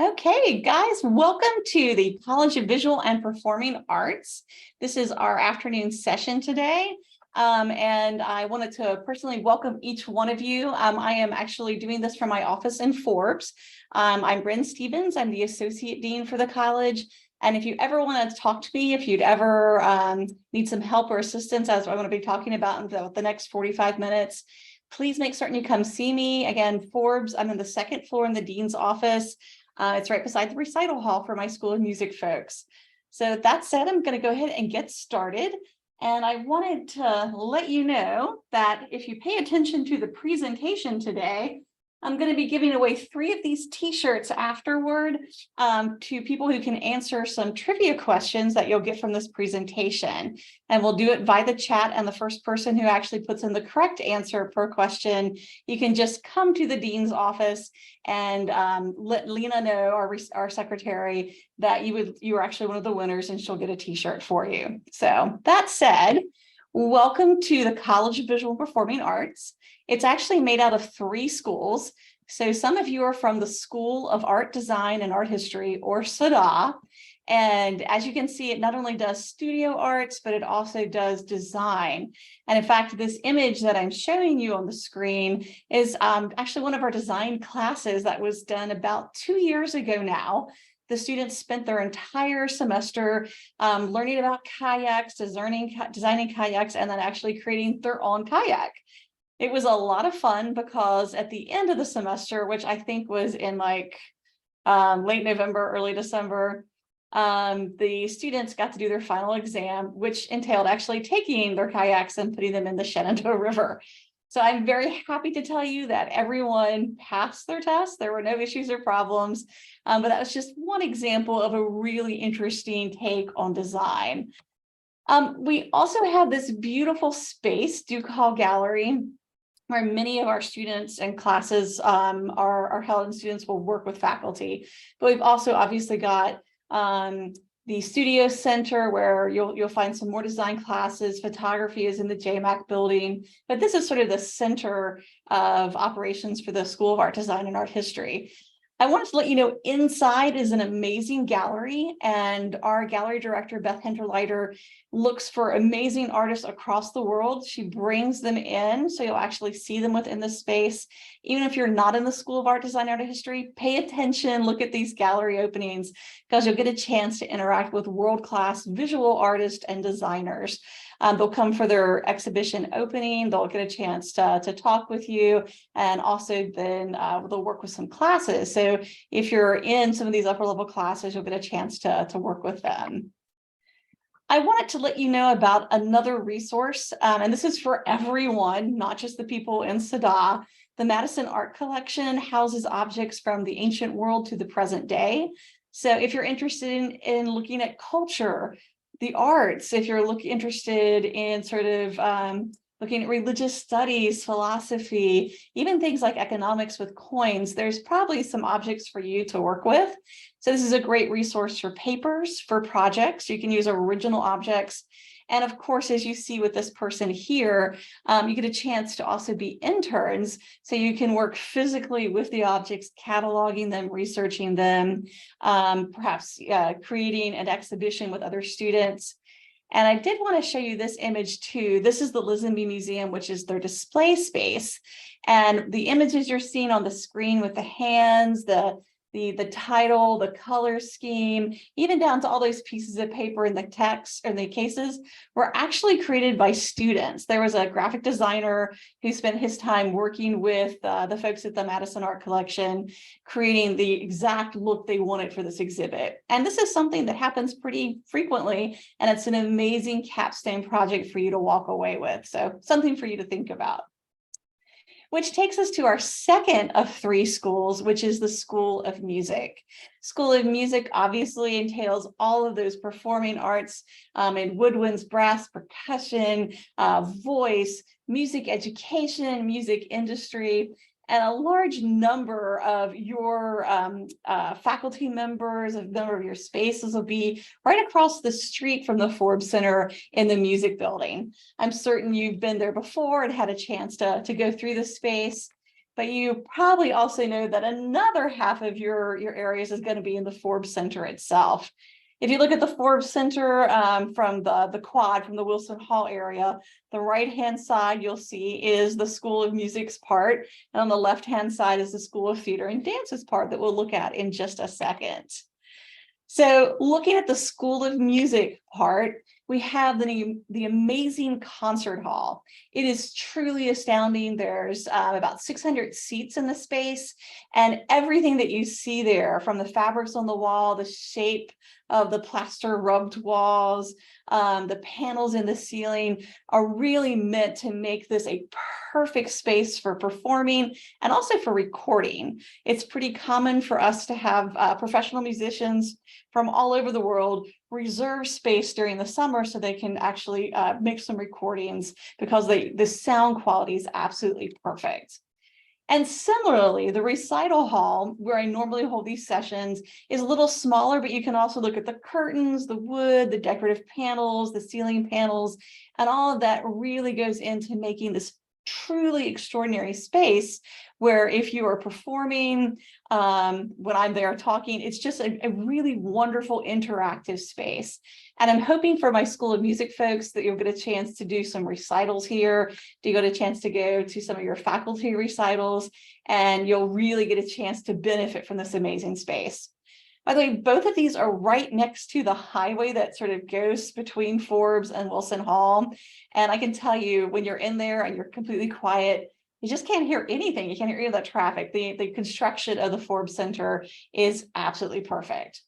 Okay, guys, welcome to the College of Visual and Performing Arts. This is our afternoon session today. And I wanted to personally welcome each one of you. I am actually doing this from my office in Forbes. I'm Bryn Stevens. I'm the Associate Dean for the college. And if you ever want to talk to me, if you'd ever need some help or assistance, as I'm going to be talking about in the next 45 minutes, please make certain you come see me. Again, Forbes, I'm in the second floor in the Dean's office. It's right beside the recital hall for my School of Music folks. So that said, I'm going to go ahead and get started. And I wanted to let you know that if you pay attention to the presentation today, I'm going to be giving away 3 of these t-shirts afterward to people who can answer some trivia questions that you'll get from this presentation. And we'll do it via the chat, and the first person who actually puts in the correct answer per question, you can just come to the dean's office and let Lena know, our secretary, that you were actually one of the winners, and she'll get a t-shirt for you. So that said, welcome to the College of Visual and Performing Arts. It's actually made out of 3 schools. So some of you are from the School of Art Design and Art History, or SADA. And as you can see, it not only does studio arts, but it also does design. And in fact, this image that I'm showing you on the screen is actually one of our design classes that was done about 2 years ago now. The students spent their entire semester learning about kayaks, designing kayaks, and then actually creating their own kayak. It was a lot of fun because at the end of the semester, which I think was in like late November, early December, the students got to do their final exam, which entailed actually taking their kayaks and putting them in the Shenandoah River. So I'm very happy to tell you that everyone passed their test. There were no issues or problems, but that was just one example of a really interesting take on design. We also have this beautiful space, Duke Hall Gallery, where many of our students and classes are held, and students will work with faculty. But we've also obviously got the studio center, where you'll find some more design classes. Photography is in the JMAC building, but this is sort of the center of operations for the School of Art Design and Art History. I wanted to let you know inside is an amazing gallery, and our gallery director, Beth Hinterleiter, looks for amazing artists across the world. She brings them in, so you'll actually see them within the space. Even if you're not in the School of Art Design and Art History, pay attention, look at these gallery openings, because you'll get a chance to interact with world-class visual artists and designers. They'll come for their exhibition opening, they'll get a chance to talk with you, and also then they'll work with some classes. So if you're in some of these upper level classes, you'll get a chance to work with them. I wanted to let you know about another resource, and this is for everyone, not just the people in SADA. The Madison Art Collection houses objects from the ancient world to the present day. So if you're interested in looking at culture, the arts, if you're interested in sort of looking at religious studies, philosophy, even things like economics with coins, there's probably some objects for you to work with. So this is a great resource for papers, for projects. You can use original objects. And of course, as you see with this person here, you get a chance to also be interns. So you can work physically with the objects, cataloging them, researching them, perhaps creating an exhibition with other students. And I did want to show you this image too. This is the Lisenby Museum, which is their display space. And the images you're seeing on the screen with the hands, the title, the color scheme, even down to all those pieces of paper and the text and the cases, were actually created by students. There was a graphic designer who spent his time working with the folks at the Madison Art Collection, creating the exact look they wanted for this exhibit. And this is something that happens pretty frequently, and it's an amazing capstone project for you to walk away with. So something for you to think about. Which takes us to our second of 3 schools, which is the School of Music. School of Music obviously entails all of those performing arts in woodwinds, brass, percussion, voice, music education, music industry, and a large number of your faculty members, a number of your spaces will be right across the street from the Forbes Center in the music building. I'm certain you've been there before and had a chance to go through the space. but you probably also know that another half of your areas is going to be in the Forbes Center itself. If you look at the Forbes Center from the quad, from the Wilson Hall area, the right-hand side you'll see is the School of Music's part, and on the left-hand side is the School of Theater and Dance's part that we'll look at in just a second. So looking at the School of Music part, we have the amazing concert hall. It is truly astounding. There's about 600 seats in the space, and everything that you see there, from the fabrics on the wall, the shape of the plaster rubbed walls, the panels in the ceiling, are really meant to make this a perfect space for performing and also for recording. It's pretty common for us to have professional musicians from all over the world reserve space during the summer so they can actually make some recordings, because the sound quality is absolutely perfect. And similarly, the recital hall, where I normally hold these sessions, is a little smaller, but you can also look at the curtains, the wood, the decorative panels, the ceiling panels, and all of that really goes into making this truly extraordinary space where if you are performing, when I'm there talking, it's just a really wonderful interactive space. And I'm hoping for my School of Music folks that you'll get a chance to do some recitals here, you get a chance to go to some of your faculty recitals, and you'll really get a chance to benefit from this amazing space. By the way, both of these are right next to the highway that sort of goes between Forbes and Wilson Hall. And I can tell you, when you're in there and you're completely quiet, you just can't hear anything. You can't hear any of that traffic. The construction of the Forbes Center is absolutely perfect.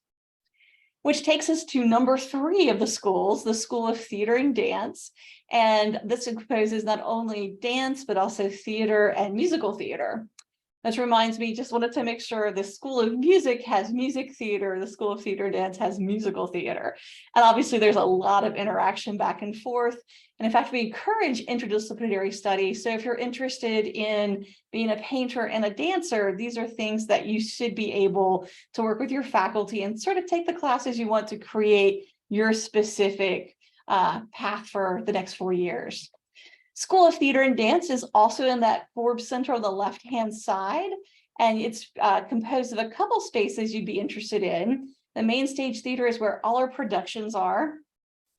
Which takes us to number 3 of the schools, the School of Theater and Dance. And this composes not only dance, but also theater and musical theater. This reminds me, just wanted to make sure the School of Music has music theater, the School of Theater and Dance has musical theater. And obviously there's a lot of interaction back and forth. And in fact, we encourage interdisciplinary study. So if you're interested in being a painter and a dancer, these are things that you should be able to work with your faculty and sort of take the classes you want to create your specific path for the next 4 years. School of Theater and Dance is also in that Forbes Center on the left-hand side, and it's composed of a couple spaces you'd be interested in. The main stage theater is where all our productions are.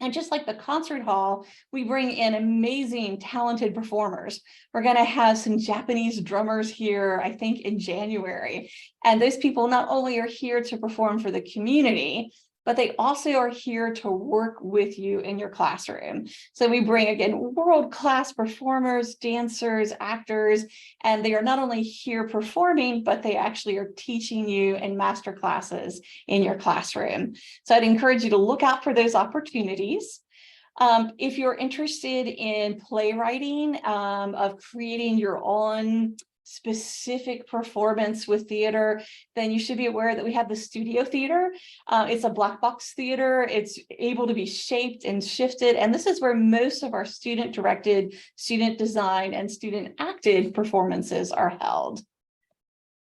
And just like the concert hall, we bring in amazing, talented performers. We're going to have some Japanese drummers here, I think, in January. And those people not only are here to perform for the community, but they also are here to work with you in your classroom. So we bring, again, world-class performers, dancers, actors, and they are not only here performing, but they actually are teaching you in master classes in your classroom. So I'd encourage you to look out for those opportunities. If you're interested in playwriting, of creating your own specific performance with theater, then you should be aware that we have the studio theater. It's a black box theater. It's able to be shaped and shifted. And this is where most of our student directed, student designed, and student acted performances are held.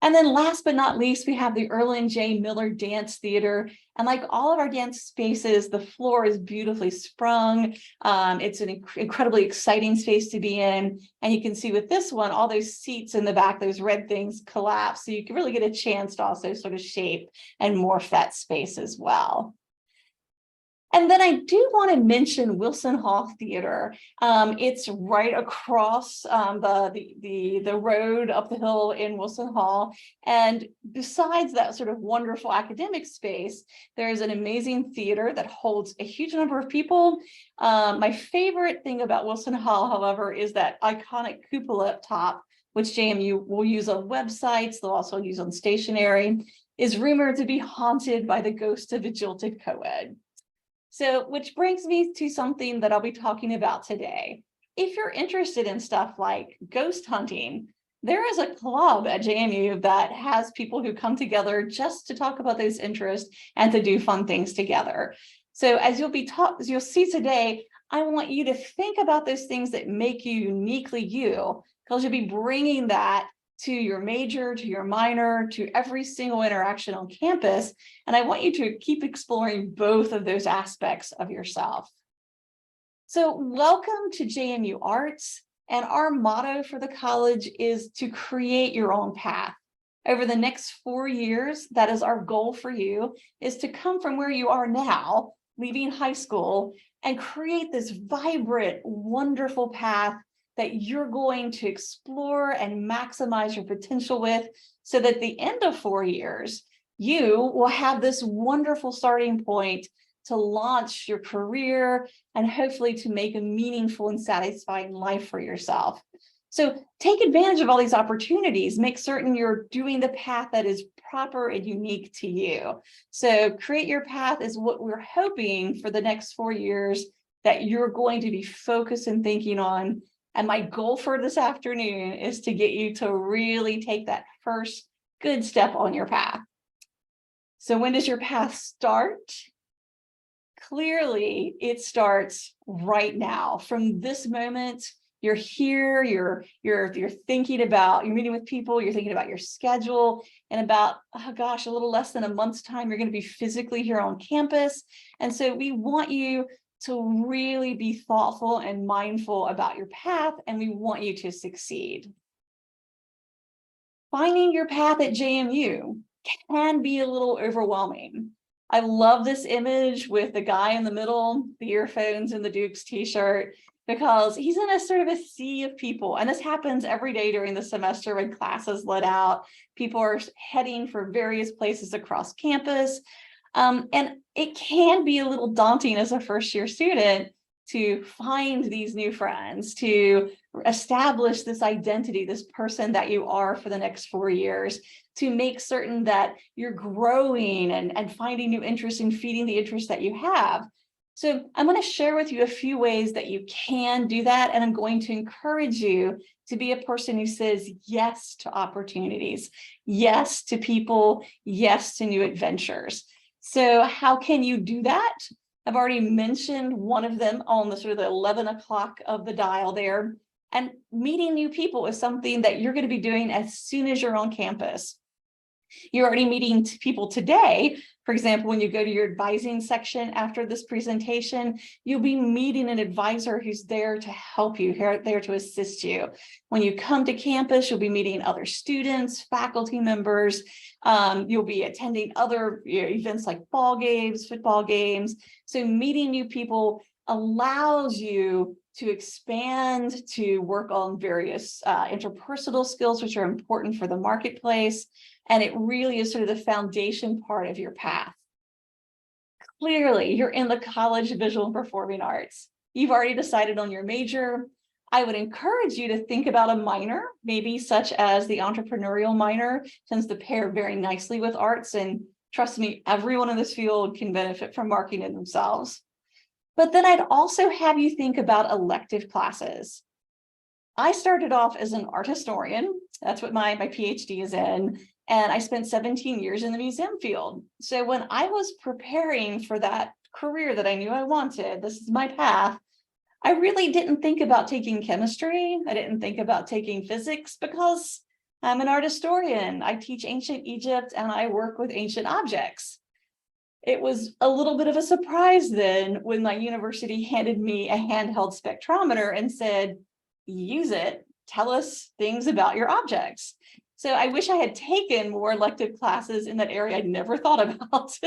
And then last but not least, we have the Erland J. Miller Dance Theater. And like all of our dance spaces, the floor is beautifully sprung. It's an incredibly exciting space to be in. And you can see with this one, all those seats in the back, those red things collapse. So you can really get a chance to also sort of shape and morph that space as well. And then I do want to mention Wilson Hall Theater. It's right across the road up the hill in Wilson Hall. And besides that sort of wonderful academic space, there's an amazing theater that holds a huge number of people. My favorite thing about Wilson Hall, however, is that iconic cupola up top, which JMU will use on websites, they'll also use on stationery, is rumored to be haunted by the ghost of a jilted co-ed. So, which brings me to something that I'll be talking about today. If you're interested in stuff like ghost hunting, there is a club at JMU that has people who come together just to talk about those interests and to do fun things together. So as you'll see today, I want you to think about those things that make you uniquely you, because you'll be bringing that to your major, to your minor, to every single interaction on campus. And I want you to keep exploring both of those aspects of yourself. So welcome to JMU Arts. And our motto for the college is to create your own path. Over the next 4 years, that is our goal for you, is to come from where you are now, leaving high school, and create this vibrant, wonderful path that you're going to explore and maximize your potential with, so that at the end of 4 years, you will have this wonderful starting point to launch your career and hopefully to make a meaningful and satisfying life for yourself. So take advantage of all these opportunities, make certain you're doing the path that is proper and unique to you. So create your path is what we're hoping for the next 4 years that you're going to be focused and thinking on. And my goal for this afternoon is to get you to really take that first good step on your path. So when does your path start? Clearly, it starts right now. From this moment, you're here, you're thinking about, you're meeting with people, you're thinking about your schedule, and about, oh gosh, a little less than a month's time, you're going to be physically here on campus. And so we want you to really be thoughtful and mindful about your path, and we want you to succeed. Finding your path at JMU can be a little overwhelming. I love this image with the guy in the middle, the earphones and the Duke's t-shirt, because he's in a sort of a sea of people. And this happens every day during the semester when classes let out. People are heading for various places across campus. And it can be a little daunting as a first-year student to find these new friends, to establish this identity, this person that you are for the next 4 years, to make certain that you're growing and finding new interests and feeding the interests that you have. So I'm going to share with you a few ways that you can do that. And I'm going to encourage you to be a person who says yes to opportunities, yes to people, yes to new adventures. So how can you do that? I've already mentioned one of them on the sort of the 11 o'clock of the dial there. And meeting new people is something that you're going to be doing as soon as you're on campus. You're already meeting people today. For example, when you go to your advising section after this presentation, you'll be meeting an advisor who's there to help you, there to assist you. When you come to campus, you'll be meeting other students, faculty members. You'll be attending other events like ball games, football games. So meeting new people allows you to expand, to work on various interpersonal skills, which are important for the marketplace. And it really is sort of the foundation part of your path. Clearly, you're in the College of Visual and Performing Arts. You've already decided on your major. I would encourage you to think about a minor, maybe such as the entrepreneurial minor, tends to pair very nicely with arts. And trust me, everyone in this field can benefit from marketing themselves. But then I'd also have you think about elective classes. I started off as an art historian. That's what my PhD is in. And I spent 17 years in the museum field. So when I was preparing for that career that I knew I wanted, this is my path, I really didn't think about taking chemistry. I didn't think about taking physics because I'm an art historian. I teach ancient Egypt and I work with ancient objects. It was a little bit of a surprise then when my university handed me a handheld spectrometer and said, use it, tell us things about your objects. So I wish I had taken more elective classes in that area I'd never thought about.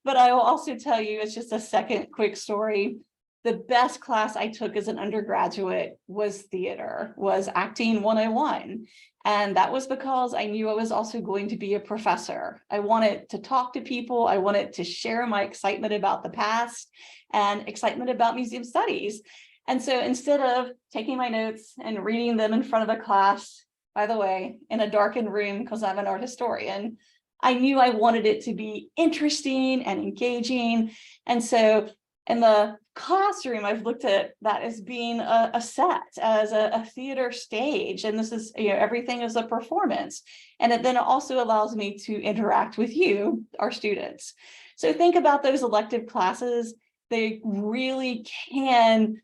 But I will also tell you, it's just a second quick story. The best class I took as an undergraduate was theater, was Acting 101. And that was because I knew I was also going to be a professor. I wanted to talk to people. I wanted to share my excitement about the past and excitement about museum studies. And so instead of taking my notes and reading them in front of a class, by the way, in a darkened room because I'm an art historian, I knew I wanted it to be interesting and engaging. And so in the classroom, I've looked at that as being a set, as a theater stage. And this is, everything is a performance. And it then also allows me to interact with you, our students. So think about those elective classes. They really can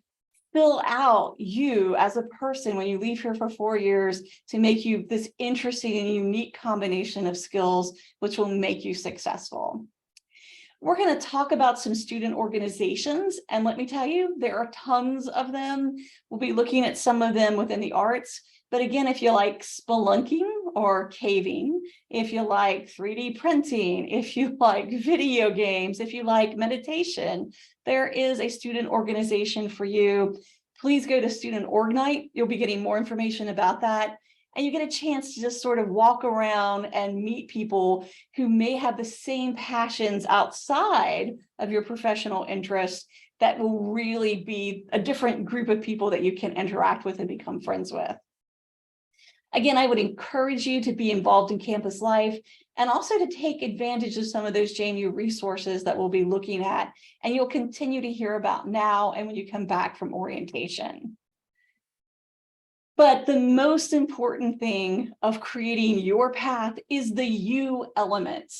fill out you as a person when you leave here for 4 years to make you this interesting and unique combination of skills, which will make you successful. We're going to talk about some student organizations, and let me tell you, there are tons of them. We'll be looking at some of them within the arts. But again, if you like spelunking or caving, if you like 3D printing, if you like video games, if you like meditation, there is a student organization for you. Please go to Student Org Night. You'll be getting more information about that. And you get a chance to just sort of walk around and meet people who may have the same passions outside of your professional interests that will really be a different group of people that you can interact with and become friends with. Again, I would encourage you to be involved in campus life and also to take advantage of some of those JMU resources that we'll be looking at, and you'll continue to hear about now and when you come back from orientation. But the most important thing of creating your path is the you element.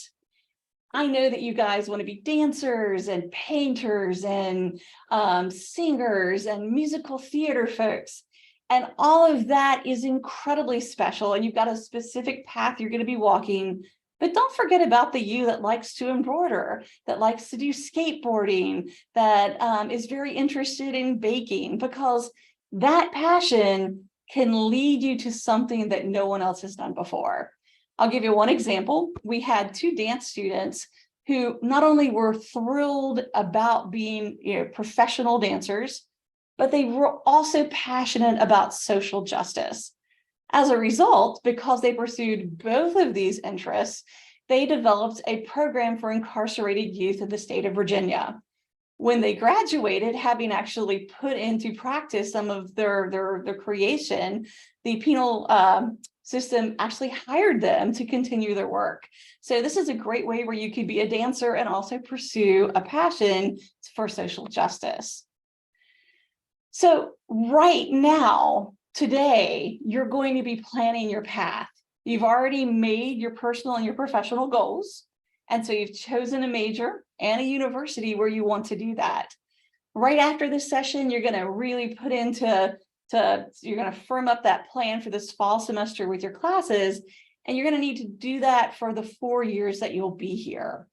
I know that you guys want to be dancers and painters and singers and musical theater folks. And all of that is incredibly special. And you've got a specific path you're going to be walking. But don't forget about the you that likes to embroider, that likes to do skateboarding, that is very interested in baking, because that passion can lead you to something that no one else has done before. I'll give you one example. We had 2 dance students who not only were thrilled about being professional dancers, but they were also passionate about social justice. As a result, because they pursued both of these interests, they developed a program for incarcerated youth in the state of Virginia. When they graduated, having actually put into practice some of their creation, the penal system actually hired them to continue their work. So this is a great way where you could be a dancer and also pursue a passion for social justice. So right now, today, you're going to be planning your path. You've already made your personal and your professional goals. And so you've chosen a major and a university where you want to do that. Right after this session, you're going to really put into, you're going to firm up that plan for this fall semester with your classes. And you're going to need to do that for the 4 years that you'll be here.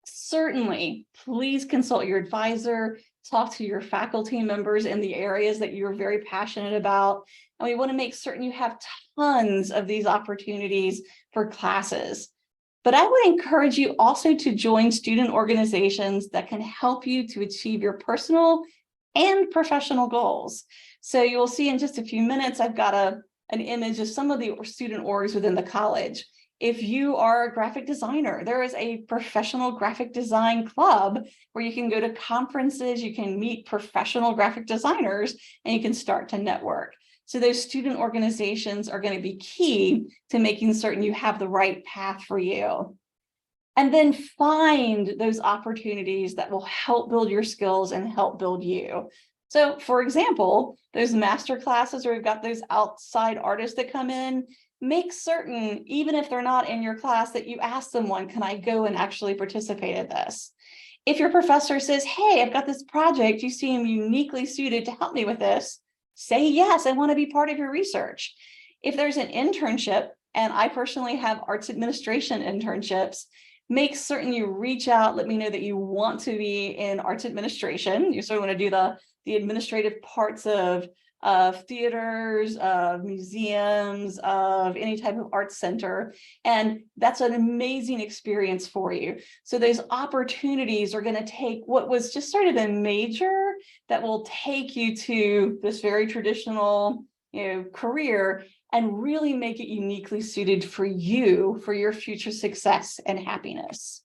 Certainly, please consult your advisor, talk to your faculty members in the areas that you're very passionate about. And we want to make certain you have tons of these opportunities for classes. But I would encourage you also to join student organizations that can help you to achieve your personal and professional goals. So you'll see in just a few minutes, I've got an image of some of the student orgs within the college. If you are a graphic designer, there is a professional graphic design club where you can go to conferences, you can meet professional graphic designers, and you can start to network. So those student organizations are going to be key to making certain you have the right path for you. And then find those opportunities that will help build your skills and help build you. So for example, those master classes where we've got those outside artists that come in, make certain, even if they're not in your class, that you ask someone, can I go and actually participate in this? If your professor says, hey, I've got this project, you seem uniquely suited to help me with this, say yes, I want to be part of your research. If there's an internship, and I personally have arts administration internships, make certain you reach out, let me know that you want to be in arts administration. You sort of want to do the administrative parts of theaters, of museums, of any type of arts center. And that's an amazing experience for you. So those opportunities are going to take what was just sort of a major that will take you to this very traditional, career and really make it uniquely suited for you, for your future success and happiness.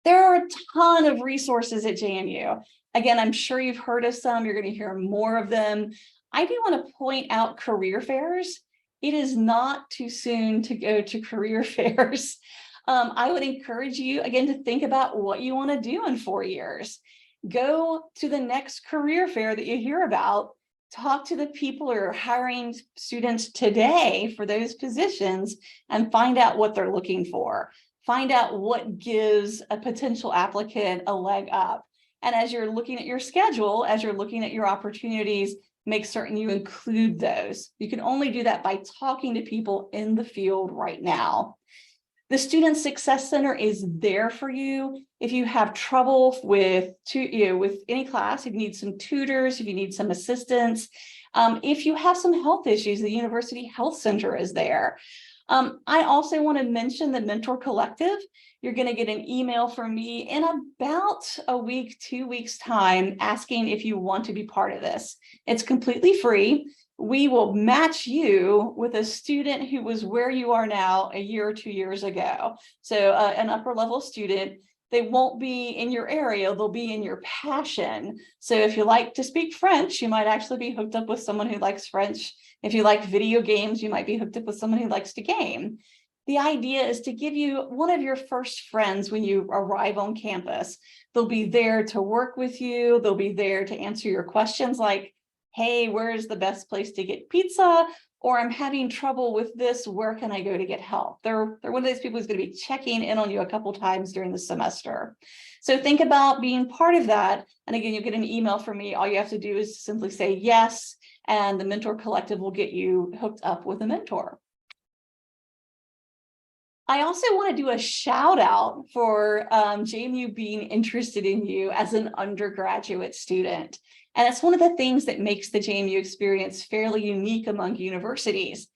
There are a ton of resources at JMU. Again, I'm sure you've heard of some, you're going to hear more of them. I do want to point out career fairs. It is not too soon to go to career fairs. I would encourage you, again, to think about what you want to do in 4 years. Go to the next career fair that you hear about. Talk to the people who are hiring students today for those positions and find out what they're looking for. Find out what gives a potential applicant a leg up. And as you're looking at your schedule, as you're looking at your opportunities, make certain you include those. You can only do that by talking to people in the field right now. The Student Success Center is there for you. If you have trouble with any class, if you need some tutors, if you need some assistance, if you have some health issues, the University Health Center is there. I also want to mention the Mentor Collective. You're going to get an email from me in about a week, 2 weeks time, asking if you want to be part of this. It's completely free. We will match you with a student who was where you are now a year or 2 years ago. So an upper level student. They won't be in your area, they'll be in your passion. So if you like to speak French, you might actually be hooked up with someone who likes French. If you like video games, you might be hooked up with someone who likes to game. The idea is to give you one of your first friends when you arrive on campus. They'll be there to work with you. They'll be there to answer your questions like, hey, where is the best place to get pizza? Or I'm having trouble with this, where can I go to get help? They're one of those people who's going to be checking in on you a couple times during the semester. So think about being part of that. And again, you'll get an email from me. All you have to do is simply say yes, and the Mentor Collective will get you hooked up with a mentor. I also want to do a shout out for JMU being interested in you as an undergraduate student. And it's one of the things that makes the JMU experience fairly unique among universities.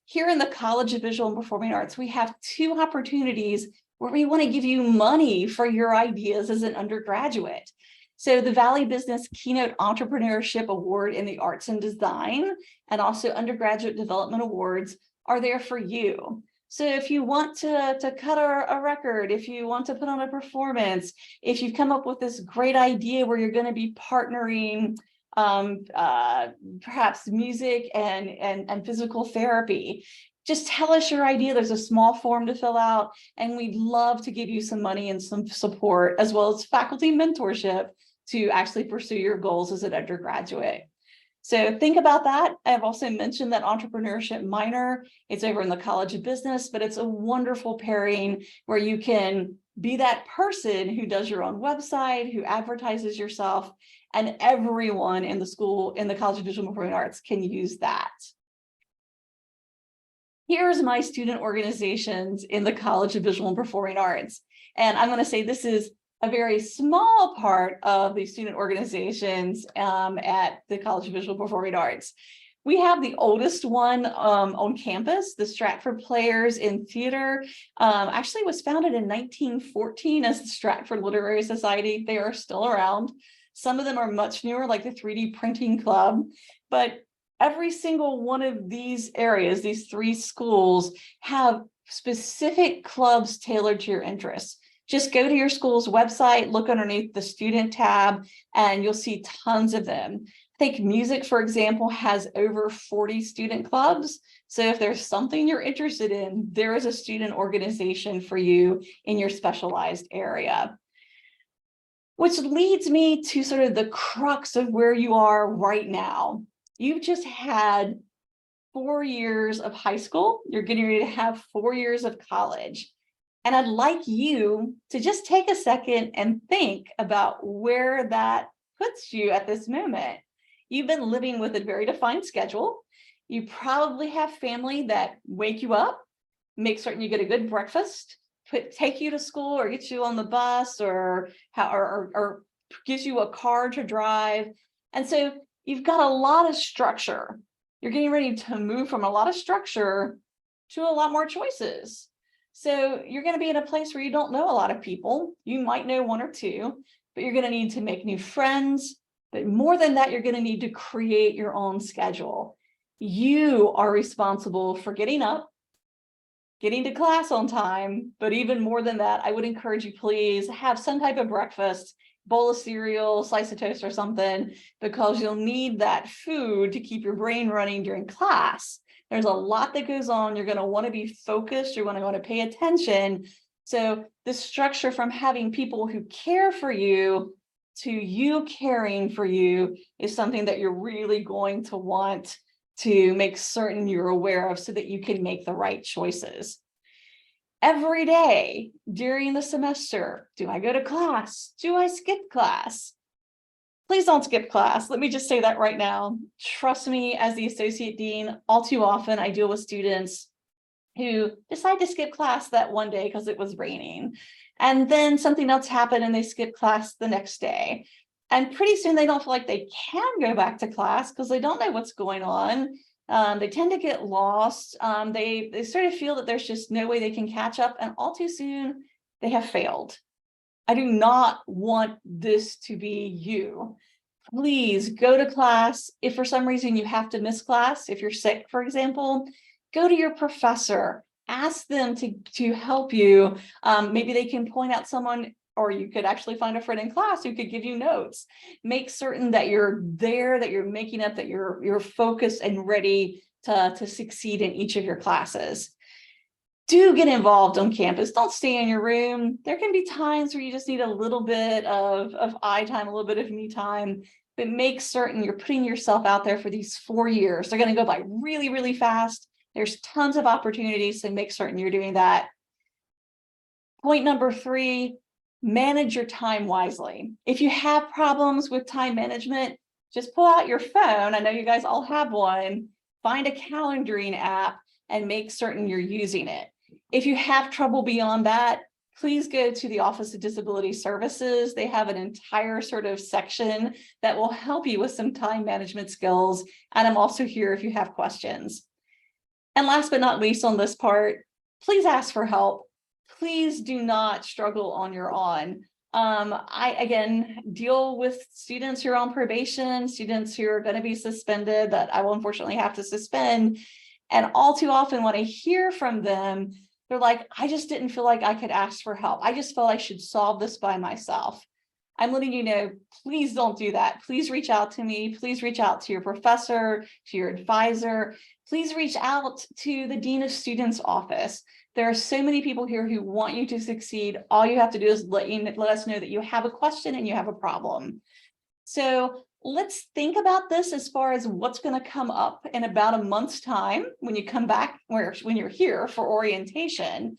Here in the College of Visual and Performing Arts, we have 2 opportunities where we want to give you money for your ideas as an undergraduate. So the Valley Business Keynote Entrepreneurship Award in the Arts and Design, and also Undergraduate Development Awards are there for you. So if you want to cut a record, if you want to put on a performance, if you've come up with this great idea where you're going to be partnering perhaps music and physical therapy, just tell us your idea. There's a small form to fill out, and we'd love to give you some money and some support, as well as faculty mentorship to actually pursue your goals as an undergraduate. So think about that. I've also mentioned that entrepreneurship minor. It's over in the College of Business, but it's a wonderful pairing where you can be that person who does your own website, who advertises yourself, and everyone in the school, in the College of Visual and Performing Arts, can use that. Here's my student organizations in the College of Visual and Performing Arts. And I'm going to say this is a very small part of the student organizations at the College of Visual and Performing Arts. We have the oldest one on campus, the Stratford Players in Theater. Actually was founded in 1914 as the Stratford Literary Society. They are still around. Some of them are much newer, like the 3D Printing Club, but every single one of these areas, these 3 schools, have specific clubs tailored to your interests. Just go to your school's website, look underneath the student tab, and you'll see tons of them. I think music, for example, has over 40 student clubs. So if there's something you're interested in, there is a student organization for you in your specialized area. Which leads me to sort of the crux of where you are right now. You've just had 4 years of high school. You're getting ready to have 4 years of college. And I'd like you to just take a second and think about where that puts you at this moment. You've been living with a very defined schedule. You probably have family that wake you up, make certain you get a good breakfast, take you to school or get you on the bus or gives you a car to drive. And so you've got a lot of structure. You're getting ready to move from a lot of structure to a lot more choices. So you're going to be in a place where you don't know a lot of people. You might know 1 or 2, but you're going to need to make new friends. But more than that, you're going to need to create your own schedule. You are responsible for getting up, getting to class on time. But even more than that, I would encourage you, please have some type of breakfast, bowl of cereal, slice of toast or something, because you'll need that food to keep your brain running during class. There's a lot that goes on. You're going to want to be focused. You're going to want to pay attention. So the structure from having people who care for you to you caring for you is something that you're really going to want to make certain you're aware of so that you can make the right choices. Every day during the semester, do I go to class? Do I skip class? Please don't skip class. Let me just say that right now. Trust me, as the associate dean, all too often I deal with students who decide to skip class that one day because it was raining. And then something else happened and they skip class the next day. And pretty soon they don't feel like they can go back to class because they don't know what's going on. They tend to get lost. They sort of feel that there's just no way they can catch up, and all too soon they have failed. I do not want this to be you. Please go to class. If for some reason you have to miss class, if you're sick, for example, go to your professor, ask them to help you. Maybe they can point out someone, or you could actually find a friend in class who could give you notes. Make certain that you're there, that you're making up, that you're focused and ready to succeed in each of your classes. Do get involved on campus. Don't stay in your room. There can be times where you just need a little bit of eye time, a little bit of me time, but make certain you're putting yourself out there for these 4 years. They're going to go by really, really fast. There's tons of opportunities, so make certain you're doing that. Point number 3, manage your time wisely. If you have problems with time management, just pull out your phone. I know you guys all have one. Find a calendaring app and make certain you're using it. If you have trouble beyond that, please go to the Office of Disability Services. They have an entire sort of section that will help you with some time management skills. And I'm also here if you have questions. And last but not least on this part, please ask for help. Please do not struggle on your own. I, again, deal with students who are on probation, students who are going to be suspended that I will unfortunately have to suspend. And all too often when I hear from them, they're like, I just didn't feel like I could ask for help. I just felt I should solve this by myself. I'm letting you know, please don't do that. Please reach out to me. Please reach out to your professor, to your advisor. Please reach out to the Dean of Students office. There are so many people here who want you to succeed. All you have to do is let us know that you have a question and you have a problem. So let's think about this as far as what's going to come up in about a month's time when you come back, when you're here for orientation.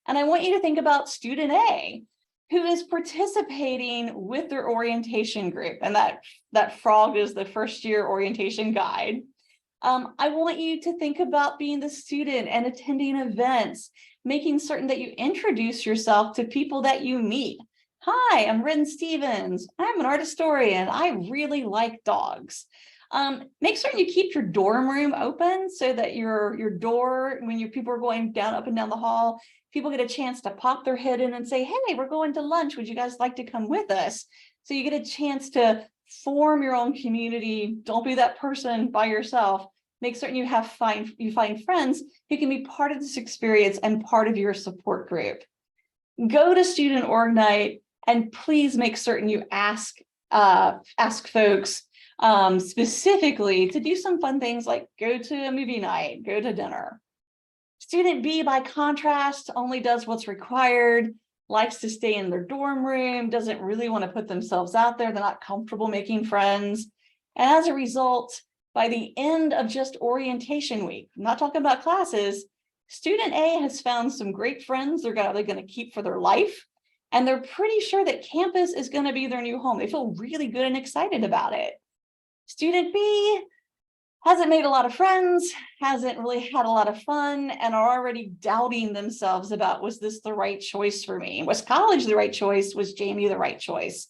And I want you to think about student A, who is participating with their orientation group. And that frog is the first year orientation guide. I want you to think about being the student and attending events, making certain that you introduce yourself to people that you meet. Hi, I'm Ren Stevens. I'm an art historian. I really like dogs. Make certain you keep your dorm room open so that your door, when people are going down up and down the hall, people get a chance to pop their head in and say, hey, we're going to lunch. Would you guys like to come with us? So you get a chance to form your own community. Don't be that person by yourself. Make certain you find friends who can be part of this experience and part of your support group. Go to Student Org Night and please make certain you ask folks specifically to do some fun things like go to a movie night, go to dinner. Student B, by contrast, only does what's required, likes to stay in their dorm room, doesn't really want to put themselves out there. They're not comfortable making friends. And as a result, by the end of just orientation week, I'm not talking about classes, student A has found some great friends they're going to keep for their life. And they're pretty sure that campus is going to be their new home. They feel really good and excited about it. Student B hasn't made a lot of friends, hasn't really had a lot of fun, and are already doubting themselves about, was this the right choice for me? Was college the right choice? Was Jamie the right choice?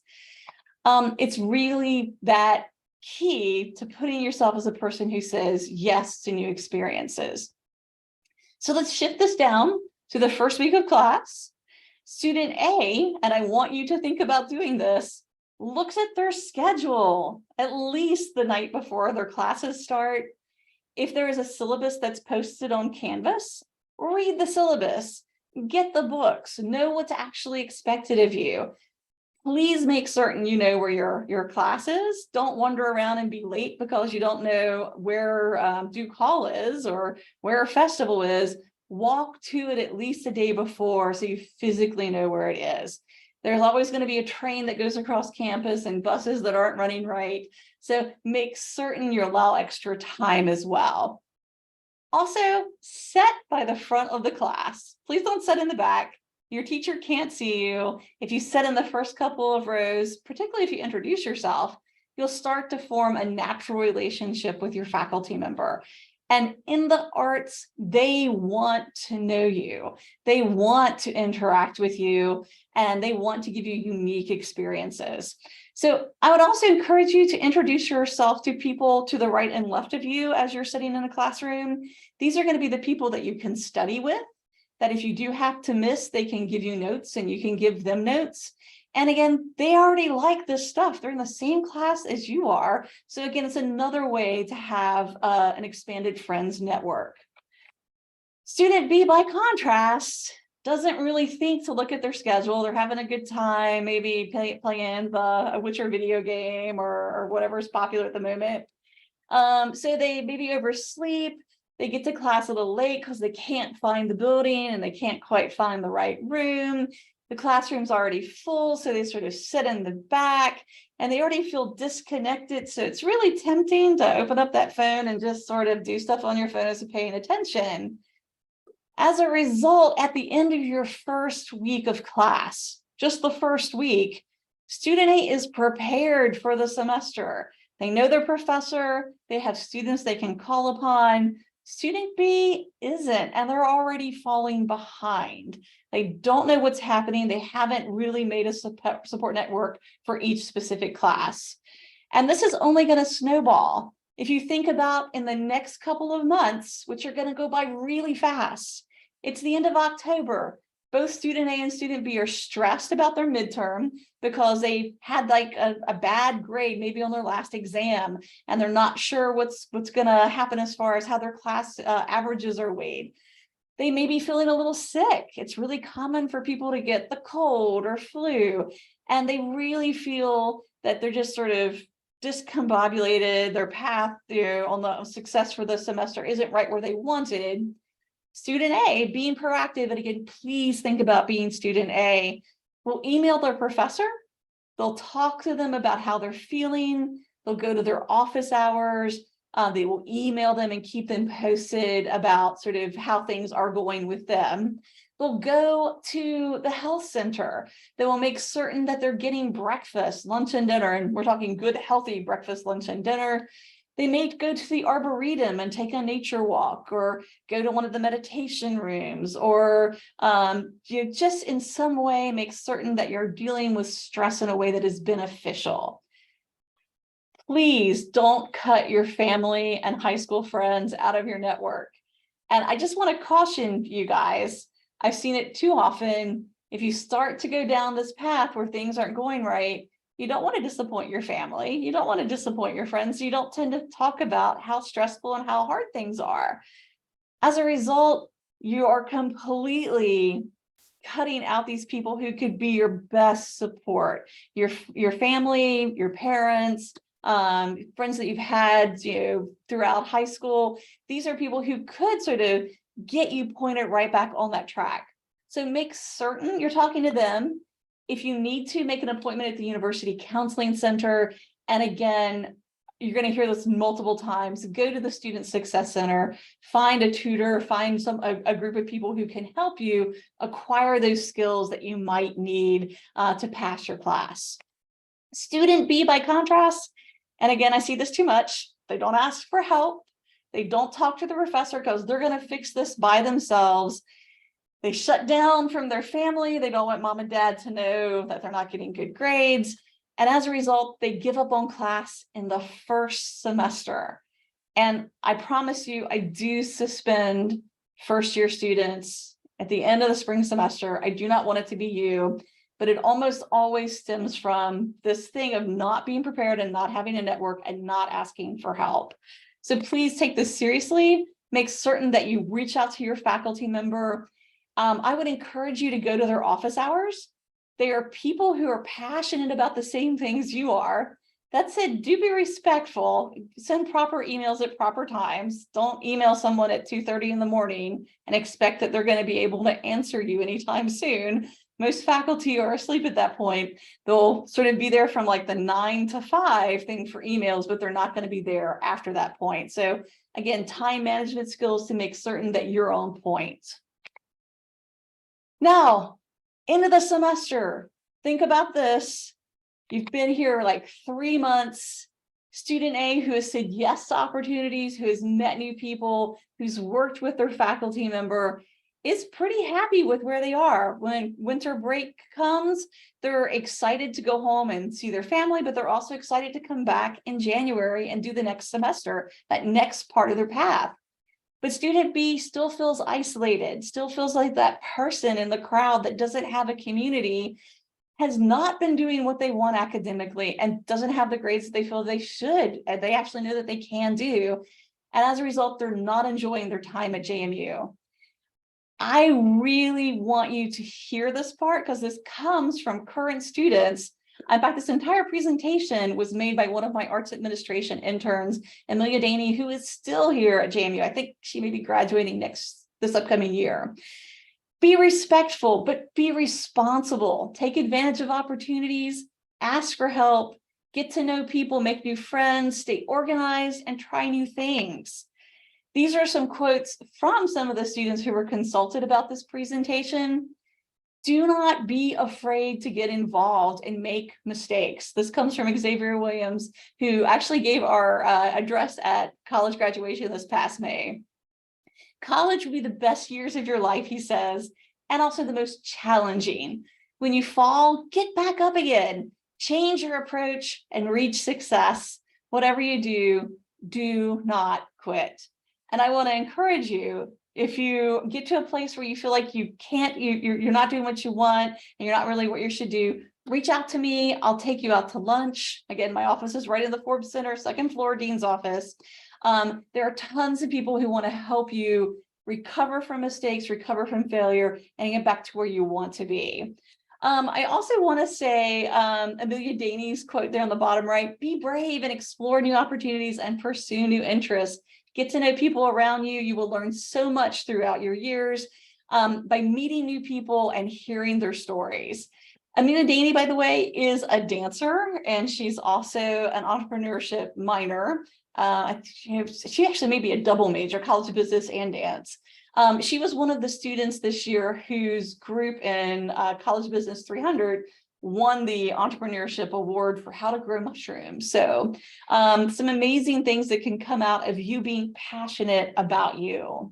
It's really that key to putting yourself as a person who says yes to new experiences. So let's shift this down to the first week of class. Student A, and I want you to think about doing this, looks at their schedule at least the night before their classes start. If there is a syllabus that's posted on Canvas, read the syllabus, get the books, know what's actually expected of you. Please make certain you know where your class is. Don't wander around and be late because you don't know where Duke Hall is or where a festival is. Walk to it at least a day before so you physically know where it is. There's always going to be a train that goes across campus and buses that aren't running right. So make certain you allow extra time as well. Also, sit by the front of the class. Please don't sit in the back. Your teacher can't see you. If you sit in the first couple of rows, particularly if you introduce yourself, you'll start to form a natural relationship with your faculty member. And in the arts, they want to know you. They want to interact with you, and they want to give you unique experiences. So I would also encourage you to introduce yourself to people to the right and left of you as you're sitting in a classroom. These are going to be the people that you can study with, that if you do have to miss, they can give you notes and you can give them notes. And again, they already like this stuff. They're in the same class as you are. So again, it's another way to have an expanded friends network. Student B, by contrast, doesn't really think to look at their schedule. They're having a good time, maybe playing the Witcher video game or whatever is popular at the moment. So they maybe oversleep. They get to class a little late because they can't find the building and they can't quite find the right room. The classroom's already full, so they sort of sit in the back and they already feel disconnected. So it's really tempting to open up that phone and just sort of do stuff on your phone as you're paying attention. As a result, at the end of your first week of class, just the first week, student A is prepared for the semester. They know their professor, they have students they can call upon. Student B isn't, and they're already falling behind. They don't know what's happening. They haven't really made a support network for each specific class. And this is only going to snowball. If you think about in the next couple of months, which are going to go by really fast, it's the end of October. Both student A and student B are stressed about their midterm because they had like a bad grade maybe on their last exam, and they're not sure what's going to happen as far as how their class averages are weighed. They may be feeling a little sick. It's really common for people to get the cold or flu, and they really feel that they're just sort of discombobulated. Their path on the success for the semester isn't right where they wanted. Student A, being proactive, and again, please think about being student A, will email their professor. They'll talk to them about how they're feeling. They'll go to their office hours. They will email them and keep them posted about sort of how things are going with them. They'll go to the health center. They will make certain that they're getting breakfast, lunch, and dinner. And we're talking good, healthy breakfast, lunch, and dinner. They may go to the Arboretum and take a nature walk, or go to one of the meditation rooms, or you just in some way make certain that you're dealing with stress in a way that is beneficial. Please don't cut your family and high school friends out of your network. And I just want to caution you guys, I've seen it too often. If you start to go down this path where things aren't going right, you don't want to disappoint your family. You don't want to disappoint your friends. You don't tend to talk about how stressful and how hard things are. As a result, you are completely cutting out these people who could be your best support. Your family, your parents, friends that you've had throughout high school. These are people who could sort of get you pointed right back on that track. So make certain you're talking to them. If you need to, make an appointment at the University Counseling Center. And again, you're going to hear this multiple times. Go to the Student Success Center, find a tutor, find a group of people who can help you acquire those skills that you might need to pass your class. Student B, by contrast, and again, I see this too much. They don't ask for help. They don't talk to the professor because they're going to fix this by themselves. They shut down from their family. They don't want mom and dad to know that they're not getting good grades. And as a result, they give up on class in the first semester. And I promise you, I do suspend first-year students at the end of the spring semester. I do not want it to be you, but it almost always stems from this thing of not being prepared and not having a network and not asking for help. So please take this seriously. Make certain that you reach out to your faculty member. I would encourage you to go to their office hours. They are people who are passionate about the same things you are. That said, do be respectful. Send proper emails at proper times. Don't email someone at 2:30 in the morning and expect that they're going to be able to answer you anytime soon. Most faculty are asleep at that point. They'll sort of be there from like the 9 to 5 thing for emails, but they're not going to be there after that point. So again, time management skills to make certain that you're on point. Now, end of the semester, think about this. You've been here like 3 months. Student A who has said yes to opportunities, who has met new people, who's worked with their faculty member, is pretty happy with where they are. When winter break comes, they're excited to go home and see their family, but they're also excited to come back in January and do the next semester, that next part of their path. But student B still feels isolated, still feels like that person in the crowd that doesn't have a community, has not been doing what they want academically, and doesn't have the grades that they feel they should, and they actually know that they can do. And as a result, they're not enjoying their time at JMU. I really want you to hear this part because this comes from current students. In fact, this entire presentation was made by one of my arts administration interns, Amelia Daney, who is still here at JMU. I think she may be graduating this upcoming year. Be respectful, but be responsible. Take advantage of opportunities, ask for help, get to know people, make new friends, stay organized, and try new things. These are some quotes from some of the students who were consulted about this presentation. Do not be afraid to get involved and make mistakes. This comes from Xavier Williams, who actually gave our address at college graduation this past May. College will be the best years of your life, he says, and also the most challenging. When you fall, get back up again, change your approach and reach success. Whatever you do, do not quit. And I want to encourage you, if you get to a place where you feel like you can't, you're not doing what you want, and you're not really what you should do, reach out to me. I'll take you out to lunch. Again, my office is right in the Forbes Center, second floor, dean's office. There are tons of people who want to help you recover from mistakes, recover from failure, and get back to where you want to be. I also want to say Amelia Daney's quote there on the bottom right: be brave and explore new opportunities and pursue new interests. Get to know people around you. You will learn so much throughout your years by meeting new people and hearing their stories. Amelia Daney, by the way, is a dancer, and she's also an entrepreneurship minor. She actually may be a double major, college of business and dance. She was one of the students this year whose group in College Business 300 won the entrepreneurship award for how to grow mushrooms. So some amazing things that can come out of you being passionate about you.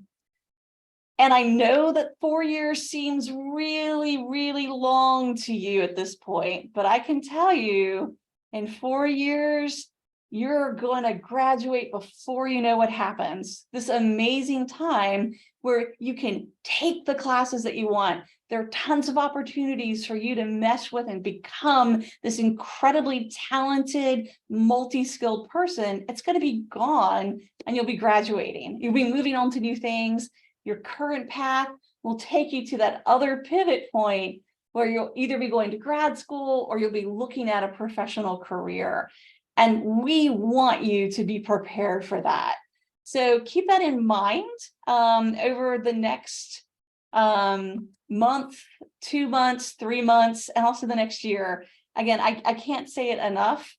And I know that 4 years seems really, really long to you at this point, but I can tell you in 4 years, you're going to graduate before you know what happens. This amazing time where you can take the classes that you want. There are tons of opportunities for you to mesh with and become this incredibly talented, multi-skilled person. It's going to be gone and you'll be graduating. You'll be moving on to new things. Your current path will take you to that other pivot point where you'll either be going to grad school or you'll be looking at a professional career. And we want you to be prepared for that. So keep that in mind over the next month, 2 months, 3 months, and also the next year. Again, I can't say it enough.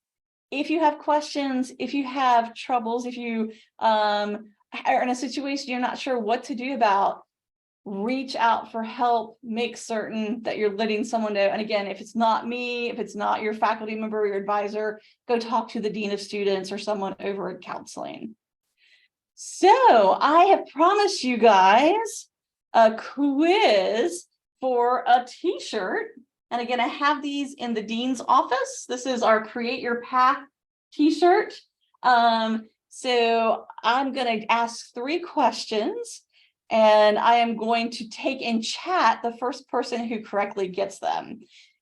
If you have questions, if you have troubles, if you are in a situation you're not sure what to do about, reach out for help, make certain that you're letting someone know. And again, if it's not me, if it's not your faculty member or your advisor, go talk to the dean of students or someone over at counseling. So I have promised you guys a quiz for a t-shirt. And again, I have these in the dean's office. This is our Create Your Path t-shirt. So I'm going to ask 3 questions. And I am going to take in chat the first person who correctly gets them.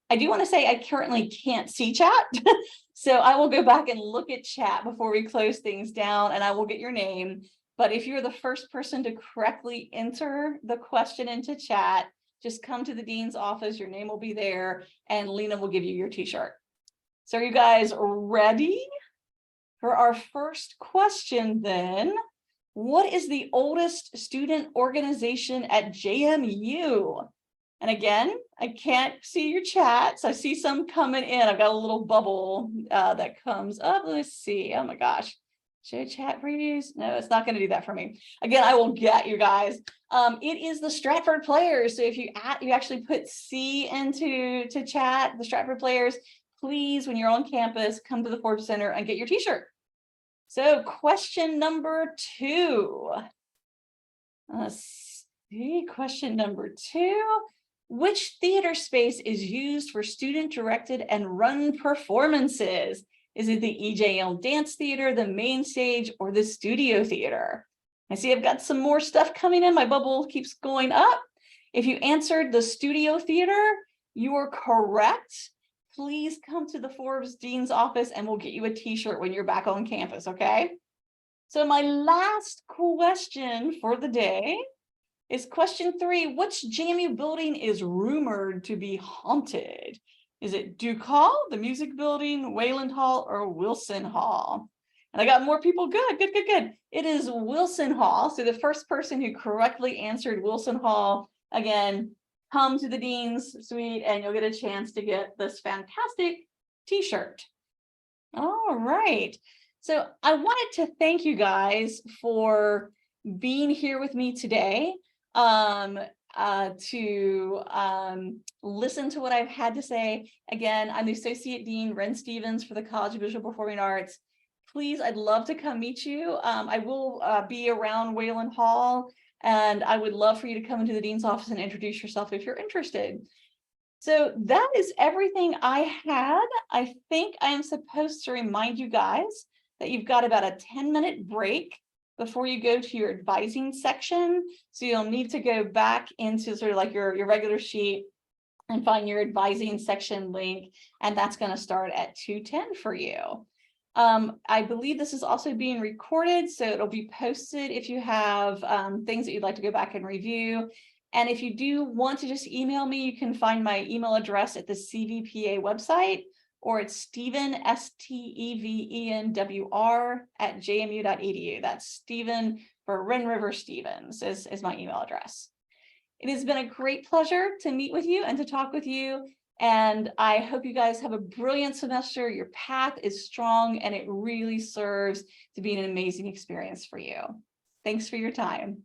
I do want to say I currently can't see chat. So I will go back and look at chat before we close things down, and I will get your name. But if you're the first person to correctly enter the question into chat, just come to the dean's office. Your name will be there, and Lena will give you your t-shirt. So are you guys ready for our first question then? What is the oldest student organization at JMU? And again, I can't see your chats. I see some coming in. I've got a little bubble that comes up. Let's see. Oh my gosh. Show chat previews? No, it's not going to do that for me. Again, I will get you guys. It is the Stratford Players. So if you actually put C into chat, the Stratford Players, please, when you're on campus, come to the Forbes Center and get your t-shirt. So question number 2. Let's see, question number 2. Which theater space is used for student-directed and run performances? Is it the EJL Dance Theater, the main stage, or the studio theater? I see I've got some more stuff coming in. My bubble keeps going up. If you answered the studio theater, you are correct. Please come to the Forbes Dean's office and we'll get you a t-shirt when you're back on campus, okay? So my last question for the day is question 3. Which JMU building is rumored to be haunted? Is it Duke Hall, the Music Building, Wayland Hall, or Wilson Hall? And I got more people. Good. It is Wilson Hall. So the first person who correctly answered Wilson Hall, again, come to the Dean's Suite and you'll get a chance to get this fantastic t-shirt. All right. So I wanted to thank you guys for being here with me today to listen to what I've had to say. Again, I'm the Associate Dean, Ren Stevens, for the College of Visual Performing Arts. Please, I'd love to come meet you. I will be around Wayland Hall, and I would love for you to come into the Dean's office and introduce yourself if you're interested. So that is everything I had. I think I am supposed to remind you guys that you've got about a 10-minute break before you go to your advising section. So you'll need to go back into sort of like your regular sheet and find your advising section link, and that's going to start at 2:10 for you. I believe this is also being recorded, so it'll be posted if you have things that you'd like to go back and review. And if you do want to just email me, you can find my email address at the CVPA website, or it's Steven, STEVENWR @jmu.edu. That's Steven for Ren River Stevens is my email address. It has been a great pleasure to meet with you and to talk with you. And I hope you guys have a brilliant semester. Your path is strong and it really serves to be an amazing experience for you. Thanks for your time.